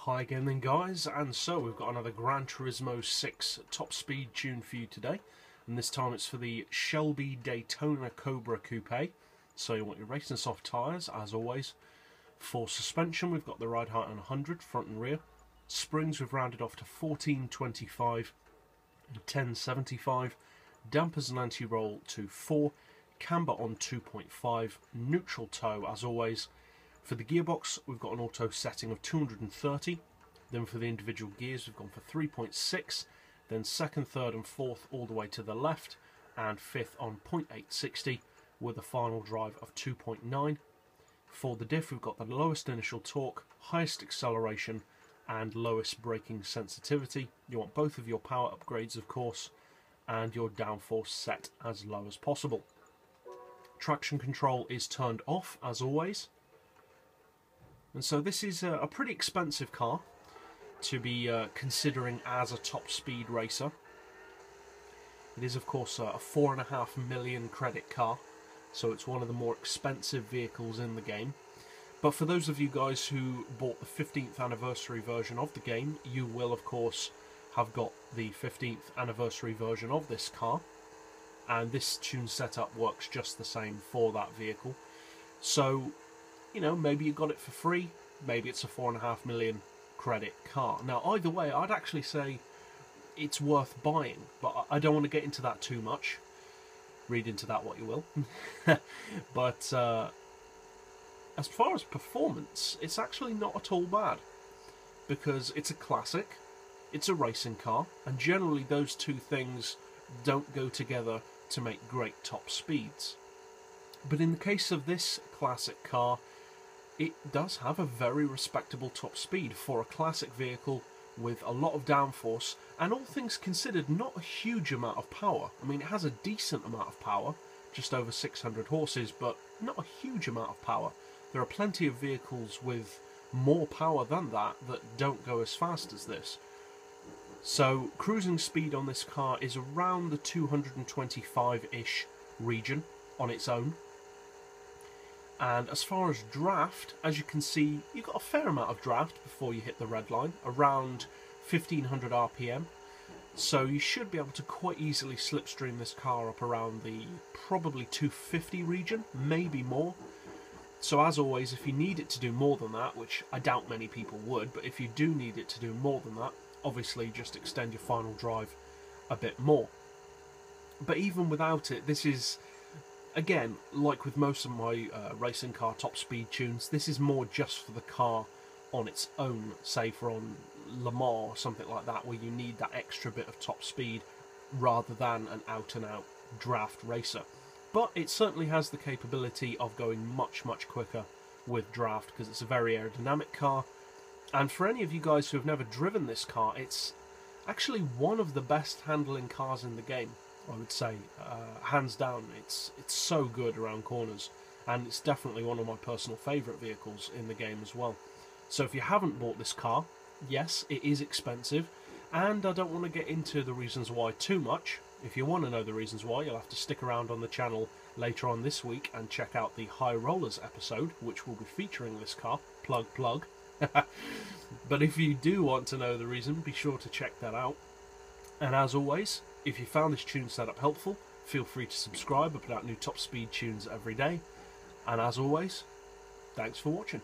Hi again then guys, and so we've got another GranTurismo 6 top speed tune for you today, and this time it's for the Shelby Daytona Cobra Coupe. So you want your racing soft tyres as always. For suspension we've got the ride height on 100 front and rear. Springs we've rounded off to 1425 and 1075. Dampers and anti-roll to 4. Camber on 2.5. Neutral toe as always. For the gearbox, we've got an auto setting of 230. Then for the individual gears, we've gone for 3.6. Then second, third and fourth all the way to the left. And fifth on 0.860 with a final drive of 2.9. For the diff, we've got the lowest initial torque, highest acceleration and lowest braking sensitivity. You want both of your power upgrades, of course, and your downforce set as low as possible. Traction control is turned off, as always. And so this is a pretty expensive car to be considering as a top speed racer. It is of course a 4.5 million credit car, so it's one of the more expensive vehicles in the game. But for those of you guys who bought the 15th anniversary version of the game, you will of course have got the 15th anniversary version of this car, and this tune setup works just the same for that vehicle. So you know, maybe you got it for free, maybe it's a 4.5 million credit car. Now, either way, I'd actually say it's worth buying, but I don't want to get into that too much. Read into that what you will. But as far as performance, it's actually not at all bad, because it's a classic, it's a racing car, and generally those two things don't go together to make great top speeds. But in the case of this classic car, it does have a very respectable top speed for a classic vehicle with a lot of downforce, and all things considered, not a huge amount of power. I mean, it has a decent amount of power, just over 600 horses, but not a huge amount of power. There are plenty of vehicles with more power than that don't go as fast as this. So cruising speed on this car is around the 225-ish region on its own. And as far as draft, as you can see, you've got a fair amount of draft before you hit the red line, around 1500 RPM. So you should be able to quite easily slipstream this car up around the probably 250 region, maybe more. So as always, if you need it to do more than that, which I doubt many people would, but if you do need it to do more than that, obviously just extend your final drive a bit more. But even without it, this is, again, like with most of my racing car top speed tunes, this is more just for the car on its own, say for on Le Mans or something like that, where you need that extra bit of top speed rather than an out-and-out draft racer. But it certainly has the capability of going much, much quicker with draft, because it's a very aerodynamic car. And for any of you guys who have never driven this car, it's actually one of the best handling cars in the game, I would say, hands down. It's so good around corners, and it's definitely one of my personal favourite vehicles in the game as well. So if you haven't bought this car, yes, it is expensive, and I don't want to get into the reasons why too much. If you want to know the reasons why, you'll have to stick around on the channel later on this week and check out the High Rollers episode, which will be featuring this car. Plug, plug. But if you do want to know the reason, be sure to check that out. And as always, if you found this tune setup helpful, feel free to subscribe. I put out new top speed tunes every day. And as always, thanks for watching.